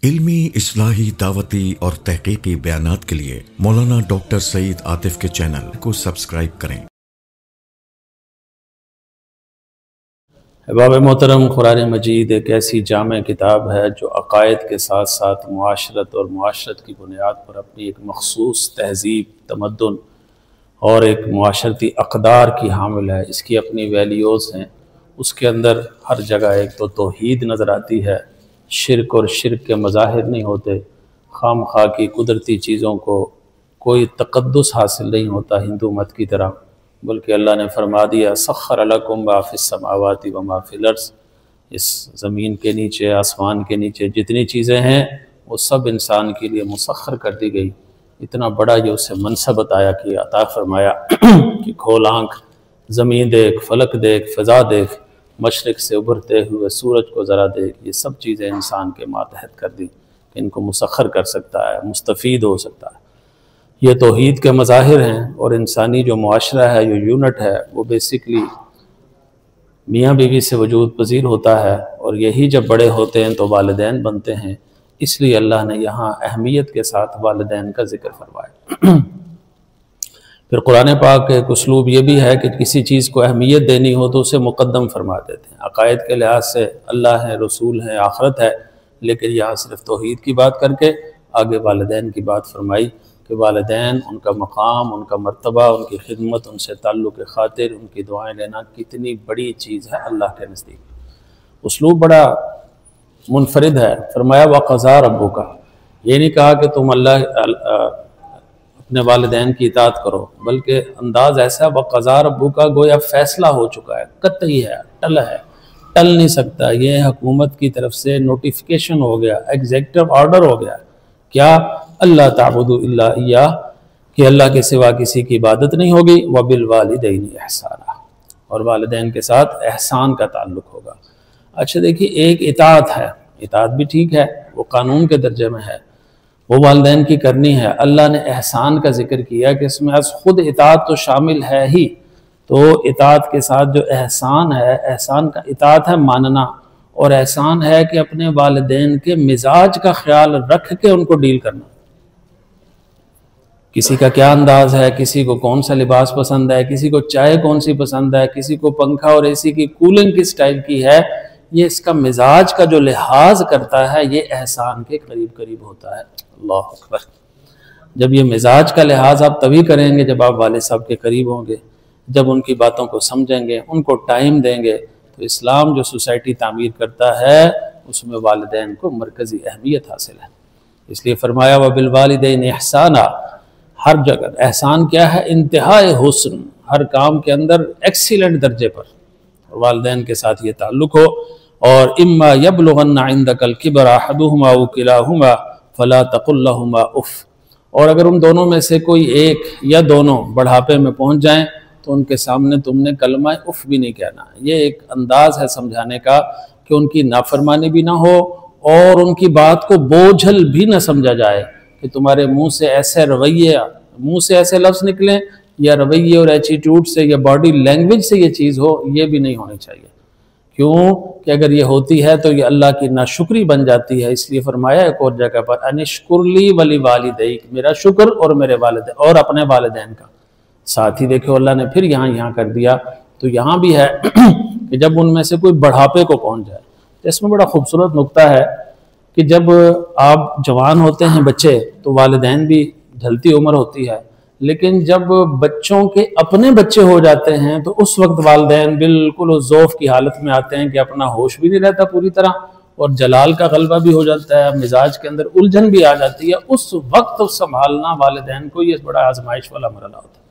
علمی، اصلاحی، دعوتی اور تحقیقی بیانات کے لیے مولانا ڈاکٹر سعید عاطف کے چینل کو سبسکرائب کریں۔ احباب محترم، قرآن مجید ایک ایسی جامع کتاب ہے جو عقائد کے ساتھ ساتھ معاشرت اور معاشرت کی بنیاد پر اپنی ایک مخصوص تہذیب، تمدن اور ایک معاشرتی اقدار کی حامل ہے۔ اس کی اپنی ویلیوز ہیں۔ اس کے اندر ہر جگہ ایک تو توحید نظر آتی ہے، شرک اور شرک کے مظاہر نہیں ہوتے، خام خواہ کی قدرتی چیزوں کو کوئی تقدس حاصل نہیں ہوتا ہندو مت کی طرح، بلکہ اللہ نے فرما دیا سخر لکم ما فی السماوات و ما فی الارض، اس زمین کے نیچے، آسمان کے نیچے جتنی چیزیں ہیں وہ سب انسان کے لیے مسخر کر دی گئی۔ اتنا بڑا یہ اسے منصب عطا فرمایا کہ کھول آنکھ، زمین دیکھ، فلک دیکھ، فضا دیکھ، مشرق سے ابھرتے ہوئے سورج کو ذرا دیکھ، یہ سب چیزیں انسان کے ماتحت کر دی کہ ان کو مسخر کر سکتا ہے، مستفید ہو سکتا ہے۔ یہ توحید کے مظاہر ہیں، اور انسانی جو معاشرہ ہے، جو یونٹ ہے، وہ بیسکلی میاں بیوی سے وجود پذیر ہوتا ہے، اور یہی جب بڑے ہوتے ہیں تو والدین بنتے ہیں۔ اس لیے اللہ نے یہاں اہمیت کے ساتھ والدین کا ذکر فرمایا۔ پھر قرآن پاک کے ایک اسلوب یہ بھی ہے کہ کسی چیز کو اہمیت دینی ہو تو اسے مقدم فرما دیتے ہیں۔ عقائد کے لحاظ سے اللہ ہے، رسول ہے، آخرت ہے، لیکن یہاں صرف توحید کی بات کر کے آگے والدین کی بات فرمائی کہ والدین، ان کا مقام، ان کا مرتبہ، ان کی خدمت، ان سے تعلق خاطر، ان کی دعائیں لینا کتنی بڑی چیز ہے اللہ کے نزدیک۔ اسلوب بڑا منفرد ہے۔ فرمایا وَقَضَىٰ رَبُّكَ، یہ نہیں کہا کہ تم اپنے والدین کی اطاعت کرو، بلکہ انداز ایسا وَقَضَىٰ رَبُّكَ گویا فیصلہ ہو چکا ہے، قطعی ہے، ٹل نہیں سکتا۔ یہ حکومت کی طرف سے نوٹیفیکیشن ہو گیا، ایگزیکٹو آرڈر ہو گیا، کیا؟ اللہ تعبدوا الا ایاہ، کہ اللہ کے سوا کسی کی عبادت نہیں ہوگی، وبالوالدین احسانا، اور والدین کے ساتھ احسان کا تعلق ہوگا۔ اچھا دیکھیے، ایک اطاعت ہے، اطاعت بھی ٹھیک ہے، وہ قانون کے درجے میں ہے، وہ والدین کی کرنی ہے۔ اللہ نے احسان کا ذکر کیا کہ اس میں از خود اطاعت تو شامل ہے ہی، تو اطاعت کے ساتھ جو احسان ہے، احسان کا اطاعت ہے ماننا، اور احسان ہے کہ اپنے والدین کے مزاج کا خیال رکھ کے ان کو ڈیل کرنا۔ کسی کا کیا انداز ہے، کسی کو کون سا لباس پسند ہے، کسی کو چائے کون سی پسند ہے، کسی کو پنکھا اور اے سی کی کولنگ کس ٹائپ کی ہے، یہ اس کا مزاج کا جو لحاظ کرتا ہے، یہ احسان کے قریب ہوتا ہے۔ اللہ اکبر۔ جب یہ مزاج کا لحاظ آپ تبھی کریں گے جب آپ والد صاحب کے قریب ہوں گے، جب ان کی باتوں کو سمجھیں گے، ان کو ٹائم دیں گے۔ تو اسلام جو سوسائٹی تعمیر کرتا ہے اس میں والدین کو مرکزی اہمیت حاصل ہے۔ اس لیے فرمایا وبالوالدین احسانا، ہر جگہ احسان کیا ہے؟ انتہائی حسن، ہر کام کے اندر ایکسیلنٹ درجے پر والدین کے ساتھ یہ تعلق ہو۔ اور اما یبلغن عندک الکبر احدہما او کلاہما فلا تقل لہما اف، اور اگر ان دونوں میں سے کوئی ایک یا دونوں بڑھاپے میں پہنچ جائیں تو ان کے سامنے تم نے کلمہ اف بھی نہیں کہنا۔ یہ ایک انداز ہے سمجھانے کا کہ ان کی نافرمانی بھی نہ ہو اور ان کی بات کو بوجھل بھی نہ سمجھا جائے کہ تمہارے منہ سے ایسے لفظ نکلیں یا رویے اور ایٹیٹیوڈ سے یا باڈی لینگویج سے یہ چیز ہو، یہ بھی نہیں ہونی چاہیے۔ کیوں کہ اگر یہ ہوتی ہے تو یہ اللہ کی ناشکری بن جاتی ہے۔ اس لیے فرمایا ایک اور جگہ پر انشکر لی ولی والدیک، میرا شکر اور میرے والدین اور اپنے والدین کا۔ ساتھ ہی دیکھو اللہ نے پھر یہاں کر دیا، تو یہاں بھی ہے کہ جب ان میں سے کوئی بڑھاپے کو پہنچ جائے، تو اس میں بڑا خوبصورت نقطہ ہے کہ جب آپ جوان ہوتے ہیں بچے تو والدین بھی ڈھلتی عمر ہوتی ہے، لیکن جب بچوں کے اپنے بچے ہو جاتے ہیں تو اس وقت والدین بالکل ذوف کی حالت میں آتے ہیں کہ اپنا ہوش بھی نہیں رہتا پوری طرح، اور جلال کا غلبہ بھی ہو جاتا ہے، مزاج کے اندر الجھن بھی آ جاتی ہے۔ اس وقت سنبھالنا والدین کو یہ بڑا آزمائش والا مرحلہ ہوتا ہے۔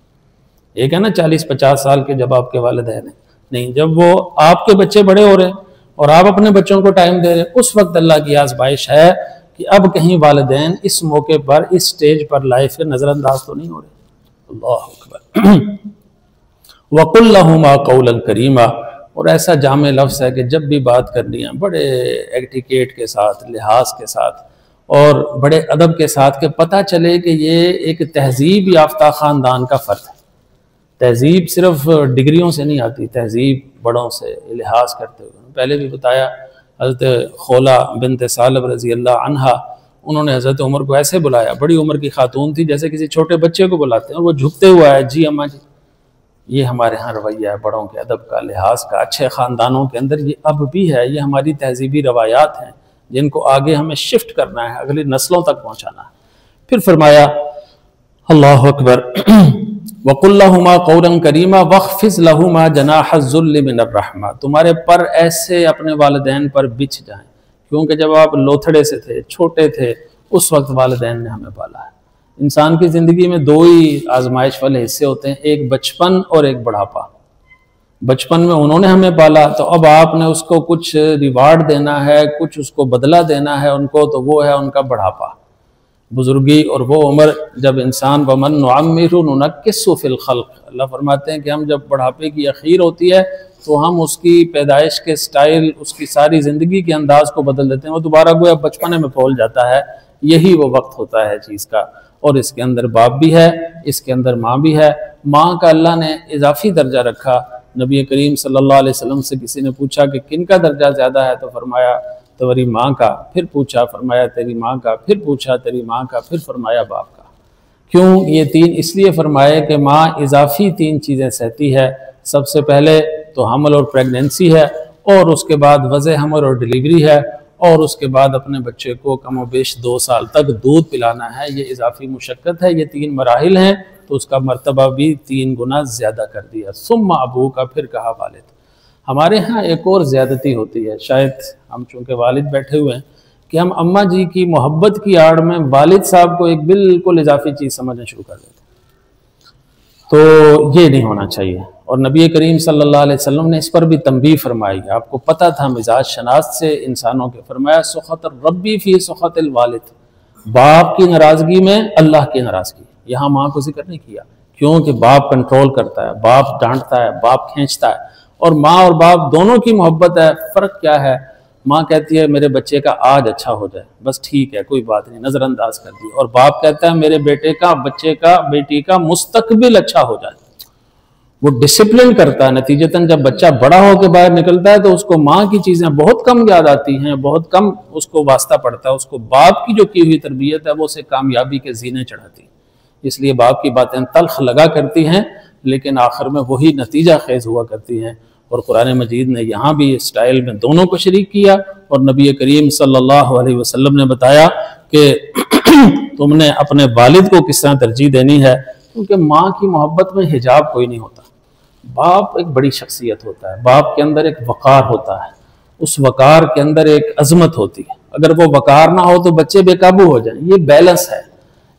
ایک ہے نا 40-50 سال کے جب آپ کے والدین ہیں، نہیں، جب وہ آپ کے بچے بڑے ہو رہے ہیں اور آپ اپنے بچوں کو ٹائم دے رہے ہیں، اس وقت اللہ کی آزمائش ہے کہ اب کہیں والدین اس موقع پر، اس سٹیج پر لائف کے نظر انداز تو نہیں ہو رہے۔ اللہ اکبر۔ وَقُلْ لَهُمَا قَوْلًا كَرِيمًا، اور ایسا جامع لفظ ہے کہ جب بھی بات کرنی ہے بڑے ایٹیکیٹ کے ساتھ، لحاظ کے ساتھ اور بڑے ادب کے ساتھ، کہ پتہ چلے کہ یہ ایک تہذیب یافتہ خاندان کا فرد ہے۔ تہذیب صرف ڈگریوں سے نہیں آتی، تہذیب بڑوں سے لحاظ کرتے ہوئے۔ پہلے بھی بتایا حضرت خولا بنت ثعلب رضی اللہ عنہا، انہوں نے حضرت عمر کو ایسے بلایا، بڑی عمر کی خاتون تھی، جیسے کسی چھوٹے بچے کو بلاتے ہیں، اور وہ جھکتے ہوا ہے، جی اماں جی۔ یہ ہمارے ہاں رویہ ہے بڑوں کے ادب کا، لحاظ کا، اچھے خاندانوں کے اندر یہ اب بھی ہے۔ یہ ہماری تہذیبی روایات ہیں جن کو آگے ہمیں شفٹ کرنا ہے، اگلی نسلوں تک پہنچانا ہے۔ پھر فرمایا اللہ اکبر وَقُلْ لَهُمَا قَوْلًا كَرِيمًا وَاخْفِضْ لَهُمَا جَنَاحَ الذُّلِّ مِنَ الرَّحْمَةِ، تمہارے پر ایسے اپنے والدین پر بچھ جائیں، کیونکہ جب آپ لوتھڑے سے تھے، چھوٹے تھے، اس وقت والدین نے ہمیں پالا ہے۔ انسان کی زندگی میں دو ہی آزمائش والے حصے ہوتے ہیں، ایک بچپن اور ایک بڑھاپا۔ بچپن میں انہوں نے ہمیں پالا، تو اب آپ نے اس کو کچھ ریوارڈ دینا ہے، کچھ اس کو بدلہ دینا ہے ان کو، تو وہ ہے ان کا بڑھاپا، بزرگی، اور وہ عمر جب انسان وَمَن نُعَمِّرُ نُنَكِّسُ فِي الْخَلْقِ، اللہ فرماتے ہیں کہ ہم جب بڑھاپے کی اخیر ہوتی ہے تو ہم اس کی پیدائش کے سٹائل، اس کی ساری زندگی کے انداز کو بدل دیتے ہیں، وہ دوبارہ گویا بچپنے میں پھول جاتا ہے۔ یہی وہ وقت ہوتا ہے چیز کا، اور اس کے اندر باپ بھی ہے، اس کے اندر ماں بھی ہے۔ ماں کا اللہ نے اضافی درجہ رکھا۔ نبی کریم صلی اللہ علیہ وسلم سے کسی نے پوچھا کہ کن کا درجہ زیادہ ہے، تو فرمایا تمہاری ماں کا، پھر پوچھا فرمایا تیری ماں کا، پھر پوچھا تیری ماں کا، پھر فرمایا باپ کا۔ کیوں یہ تین؟ اس لیے فرمائے کہ ماں اضافی تین چیزیں سہتی ہے۔ سب سے پہلے تو حمل اور پریگننسی ہے، اور اس کے بعد وضع حمل اور ڈیلیوری ہے، اور اس کے بعد اپنے بچے کو کم و بیش 2 سال تک دودھ پلانا ہے۔ یہ اضافی مشقت ہے، یہ 3 مراحل ہیں، تو اس کا مرتبہ بھی 3 گنا زیادہ کر دیا۔ ثم ابو کا، پھر کہا والد۔ ہمارے ہاں ایک اور زیادتی ہوتی ہے، شاید ہم چونکہ والد بیٹھے ہوئے ہیں، کہ ہم اماں جی کی محبت کی آڑ میں والد صاحب کو ایک بالکل اضافی چیز سمجھنا شروع کر دیتے ہیں۔ تو یہ نہیں ہونا چاہیے، اور نبی کریم صلی اللہ علیہ وسلم نے اس پر بھی تنبیہ فرمائی۔ آپ کو پتہ تھا مزاج شناس سے انسانوں کے، فرمایا سخط الربی فی سخط الوالد، باپ کی ناراضگی میں اللہ کی ناراضگی۔ یہاں ماں کو ذکر نہیں کیا، کیونکہ باپ کنٹرول کرتا ہے، باپ ڈانٹتا ہے، باپ کھینچتا ہے، اور ماں اور باپ دونوں کی محبت ہے۔ فرق کیا ہے؟ ماں کہتی ہے میرے بچے کا آج اچھا ہو جائے، بس ٹھیک ہے، کوئی بات نہیں، نظر انداز کر دی، اور باپ کہتا ہے میرے بیٹے کا، بچے کا، بیٹی کا مستقبل اچھا ہو جائے۔ وہ ڈسپلن کرتا ہے، نتیجتاً جب بچہ بڑا ہو کے باہر نکلتا ہے تو اس کو ماں کی چیزیں بہت کم یاد آتی ہیں، بہت کم اس کو واسطہ پڑتا ہے، اس کو باپ کی جو کی ہوئی تربیت ہے وہ اسے کامیابی کے زینے چڑھاتی ہے۔ اس لیے باپ کی باتیں تلخ لگا کرتی ہیں، لیکن آخر میں وہی نتیجہ خیز ہوا کرتی ہیں۔ اور قرآن مجید نے یہاں بھی اس سٹائل میں دونوں کو شریک کیا، اور نبی کریم صلی اللہ علیہ وسلم نے بتایا کہ تم نے اپنے والد کو کس طرح ترجیح دینی ہے، کیونکہ ماں کی محبت میں حجاب کوئی نہیں ہوتا۔ باپ ایک بڑی شخصیت ہوتا ہے، باپ کے اندر ایک وقار ہوتا ہے، اس وقار کے اندر ایک عظمت ہوتی ہے۔ اگر وہ وقار نہ ہو تو بچے بے قابو ہو جائیں۔ یہ بیلنس ہے،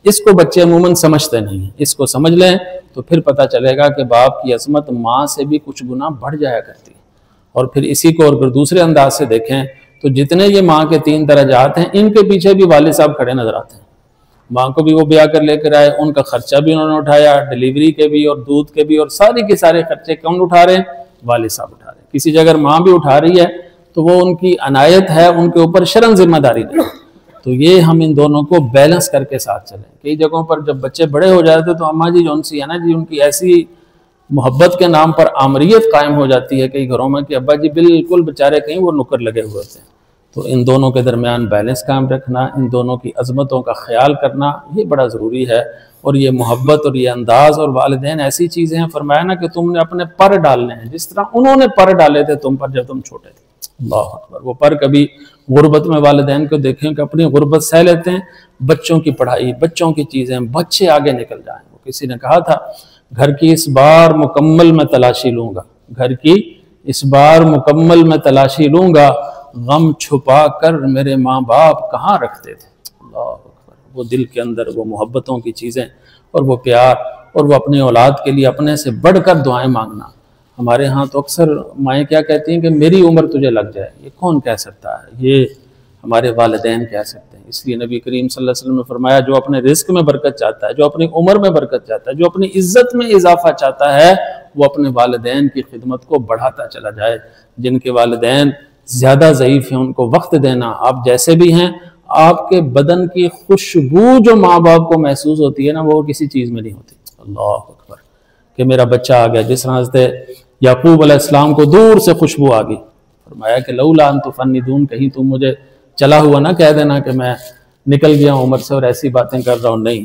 اس کو بچے عموماً سمجھتے نہیں ہیں۔ اس کو سمجھ لیں تو پھر پتہ چلے گا کہ باپ کی عظمت ماں سے بھی کچھ گنا بڑھ جایا کرتی ہے۔ اور پھر اسی کو اور پھر دوسرے انداز سے دیکھیں تو جتنے یہ ماں کے 3 درجات ہیں، ان کے پیچھے بھی والد صاحب کھڑے نظر آتے ہیں۔ ماں کو بھی وہ بیاہ کر لے کر آئے، ان کا خرچہ بھی انہوں نے اٹھایا، ڈیلیوری کے بھی اور دودھ کے بھی، اور سارے کے سارے خرچے کون اٹھا رہے ہیں؟ والد صاحب اٹھا رہے ہیں۔ کسی جگہ ماں بھی اٹھا رہی ہے تو وہ ان کی عنایت ہے، ان کے اوپر شرعاً ذمہ داری نہیں۔ تو یہ ہم ان دونوں کو بیلنس کر کے ساتھ چلیں۔ کئی جگہوں پر جب بچے بڑے ہو جاتے تو اماں جی جون سی ہے نا جی، ان کی ایسی محبت کے نام پر آمریت قائم ہو جاتی ہے کئی گھروں میں کہ ابا جی بالکل بیچارے کہیں وہ نکر لگے ہوئے ہوتے ہیں۔ تو ان دونوں کے درمیان بیلنس قائم رکھنا، ان دونوں کی عظمتوں کا خیال کرنا، یہ بڑا ضروری ہے۔ اور یہ محبت اور یہ انداز، اور والدین ایسی چیزیں ہیں، فرمایا نا کہ تم نے اپنے پر ڈالنے ہیں جس طرح انہوں نے پر ڈالے تھے تم پر جب تم چھوٹے تھے۔ اللہ اکبر۔ وہ پر کبھی غربت میں والدین کو دیکھیں کہ اپنی غربت سہ لیتے ہیں، بچوں کی پڑھائی، بچوں کی چیزیں، بچے آگے نکل جائیں۔ وہ کسی نے کہا تھا گھر کی اس بار مکمل میں تلاشی لوں گا، گھر کی اس بار مکمل میں تلاشی لوں گا، غم چھپا کر میرے ماں باپ کہاں رکھتے تھے۔ اللہ اکبر۔ وہ دل کے اندر وہ محبتوں کی چیزیں اور وہ پیار، اور وہ اپنی اولاد کے لیے اپنے سے بڑھ کر دعائیں مانگنا۔ ہمارے ہاں تو اکثر مائیں کیا کہتی ہیں کہ میری عمر تجھے لگ جائے۔ یہ کون کہہ سکتا ہے؟ یہ ہمارے والدین کہہ سکتے ہیں۔ اس لیے نبی کریم صلی اللہ علیہ وسلم نے فرمایا جو اپنے رزق میں برکت چاہتا ہے، جو اپنی عمر میں برکت چاہتا ہے، جو اپنی عزت میں اضافہ چاہتا ہے، وہ اپنے والدین کی خدمت کو بڑھاتا چلا جائے۔ جن کے والدین زیادہ ضعیف ہیں ان کو وقت دینا، آپ جیسے بھی ہیں، آپ کے بدن کی خوشبو جو ماں باپ کو محسوس ہوتی ہے نا، وہ کسی چیز میں نہیں ہوتی۔ اللہ اکبر۔ کہ میرا بچہ آ گیا، جس طرح حضرت یعقوب علیہ السلام کو دور سے خوشبو آ گئی، فرمایا کہ لولا ان تفندون، کہیں تم مجھے چلا ہوا نہ کہہ دینا کہ میں نکل گیا ہوں عمر سے اور ایسی باتیں کر رہا ہوں، نہیں،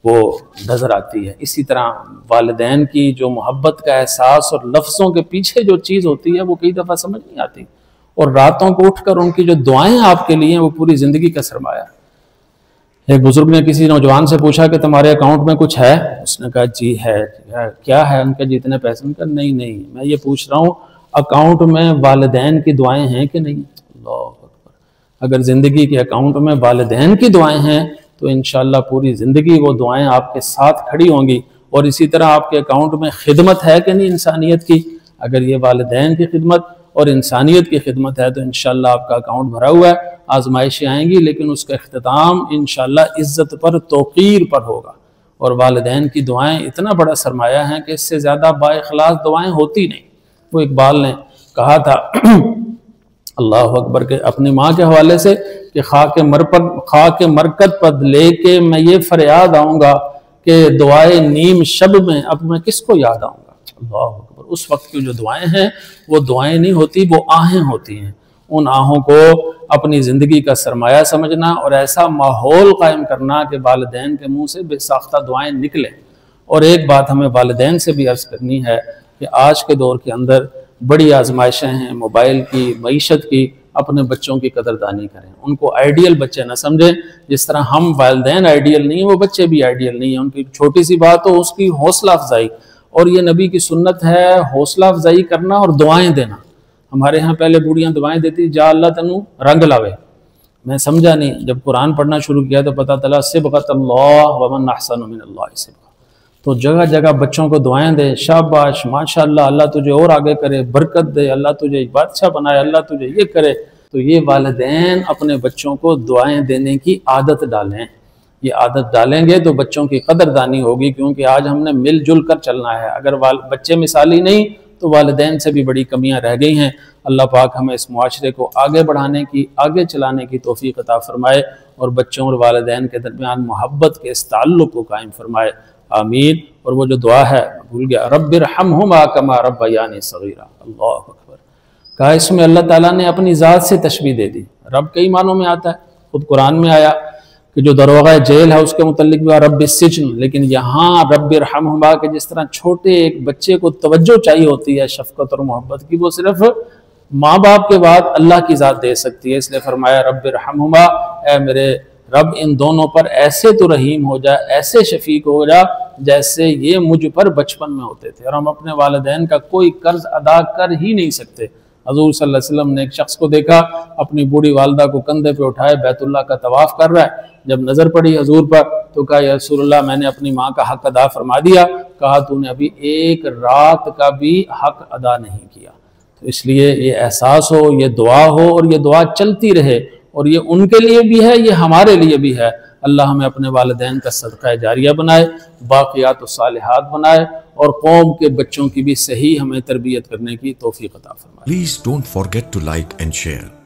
وہ نظر آتی ہے۔ اسی طرح والدین کی جو محبت کا احساس اور لفظوں کے پیچھے جو چیز ہوتی ہے وہ کئی دفعہ سمجھ نہیں آتی، اور راتوں کو اٹھ کر ان کی جو دعائیں آپ کے لیے ہیں وہ پوری زندگی کا سرمایہ ہے۔ ایک بزرگ نے کسی نوجوان سے پوچھا کہ تمہارے اکاؤنٹ میں کچھ ہے؟ اس نے کہا جی ہے۔ کیا ہے؟ ان کا جتنے پیسے؟ ان کا نہیں، میں یہ پوچھ رہا ہوں اکاؤنٹ میں والدین کی دعائیں ہیں کہ نہیں؟ اللہ اکبر! اگر زندگی کے اکاؤنٹ میں والدین کی دعائیں ہیں تو انشاءاللہ پوری زندگی وہ دعائیں آپ کے ساتھ کھڑی ہوں گی۔ اور اسی طرح آپ کے اکاؤنٹ میں خدمت ہے کہ نہیں انسانیت کی؟ اگر یہ والدین کی خدمت اور انسانیت کی خدمت ہے تو انشاءاللہ آپ کا اکاؤنٹ بھرا ہوا ہے۔ آزمائشیں آئیں گی لیکن اس کا اختتام انشاءاللہ عزت پر، توقیر پر ہوگا۔ اور والدین کی دعائیں اتنا بڑا سرمایہ ہیں کہ اس سے زیادہ با اخلاص دعائیں ہوتی نہیں۔ وہ اقبال نے کہا تھا اللہ اکبر کے اپنی ماں کے حوالے سے کہ خاک مرکت پر لے کے میں یہ فریاد آؤں گا کہ دعائے نیم شب میں اب میں کس کو یاد آؤں گا۔ اللہ اکبر! اس وقت کی جو دعائیں ہیں وہ دعائیں نہیں ہوتی، وہ آہیں ہوتی ہیں۔ ان آہوں کو اپنی زندگی کا سرمایہ سمجھنا اور ایسا ماحول قائم کرنا کہ والدین کے منہ سے بے ساختہ دعائیں نکلیں۔ اور ایک بات ہمیں والدین سے بھی عرض کرنی ہے کہ آج کے دور کے اندر بڑی آزمائشیں ہیں موبائل کی، معیشت کی، اپنے بچوں کی قدردانی کریں، ان کو آئیڈیل بچے نہ سمجھیں۔ جس طرح ہم والدین آئیڈیل نہیں ہیں وہ بچے بھی آئیڈیل نہیں ہیں۔ ان کی چھوٹی سی بات ہو اس کی حوصلہ افزائی، اور یہ نبی کی سنت ہے حوصلہ افزائی کرنا اور دعائیں دینا۔ ہمارے ہاں پہلے بوڑھیاں دعائیں دیتی جا اللہ تنو رنگ لاوے، میں سمجھا نہیں، جب قرآن پڑھنا شروع کیا تو پتہ چلا صبغۃ اللہ ومن احسن من اللہ صبغہ۔ تو جگہ جگہ بچوں کو دعائیں دے، شاباش ماشاءاللہ، اللہ تجھے اور آگے کرے، برکت دے، اللہ تجھے بادشاہ بنائے، اللہ تجھے یہ کرے۔ تو یہ والدین اپنے بچوں کو دعائیں دینے کی عادت ڈالیں، یہ عادت ڈالیں گے تو بچوں کی قدردانی ہوگی، کیونکہ آج ہم نے مل جل کر چلنا ہے۔ اگر بچے مثالی نہیں تو والدین سے بھی بڑی کمیاں رہ گئی ہیں۔ اللہ پاک ہمیں اس معاشرے کو آگے بڑھانے کی، آگے چلانے کی توفیق عطا فرمائے، اور بچوں اور والدین کے درمیان محبت کے اس تعلق کو قائم فرمائے، آمین۔ اور وہ جو دعا ہے بھول گیا، رب ارحمہما کما ربیانی صغیرا، اللہ اکبر! کہا اس میں اللہ تعالیٰ نے اپنی ذات سے تشبیہ دے دی۔ رب کئی معنوں میں آتا ہے، خود قرآن میں آیا کہ جو دروغہ جیل ہے اس کے متعلق بھی رب السجن، لیکن یہاں رب ارحمہما کہ جس طرح چھوٹے ایک بچے کو توجہ چاہیے ہوتی ہے شفقت اور محبت کی، وہ صرف ماں باپ کے بعد اللہ کی ذات دے سکتی ہے، اس لیے فرمایا رب ارحمہما، اے میرے رب ان دونوں پر ایسے تو رحیم ہو جا، ایسے شفیق ہو جا جیسے یہ مجھ پر بچپن میں ہوتے تھے۔ اور ہم اپنے والدین کا کوئی قرض ادا کر ہی نہیں سکتے۔ حضور صلی اللہ علیہ وسلم نے ایک شخص کو دیکھا اپنی بوڑھی والدہ کو کندھے پہ اٹھائے بیت اللہ کا طواف کر رہا ہے، جب نظر پڑی حضور پر تو کہا یا رسول اللہ میں نے اپنی ماں کا حق ادا فرما دیا۔ کہا تو نے ابھی ایک رات کا بھی حق ادا نہیں کیا۔ تو اس لیے یہ احساس ہو، یہ دعا ہو، اور یہ دعا چلتی رہے، اور یہ ان کے لیے بھی ہے، یہ ہمارے لیے بھی ہے۔ اللہ ہمیں اپنے والدین کا صدقہ جاریہ بنائے، باقیات الصالحات بنائے، اور قوم کے بچوں کی بھی صحیح ہمیں تربیت کرنے کی توفیق عطا فرمائے۔ Please don't forget to like and share.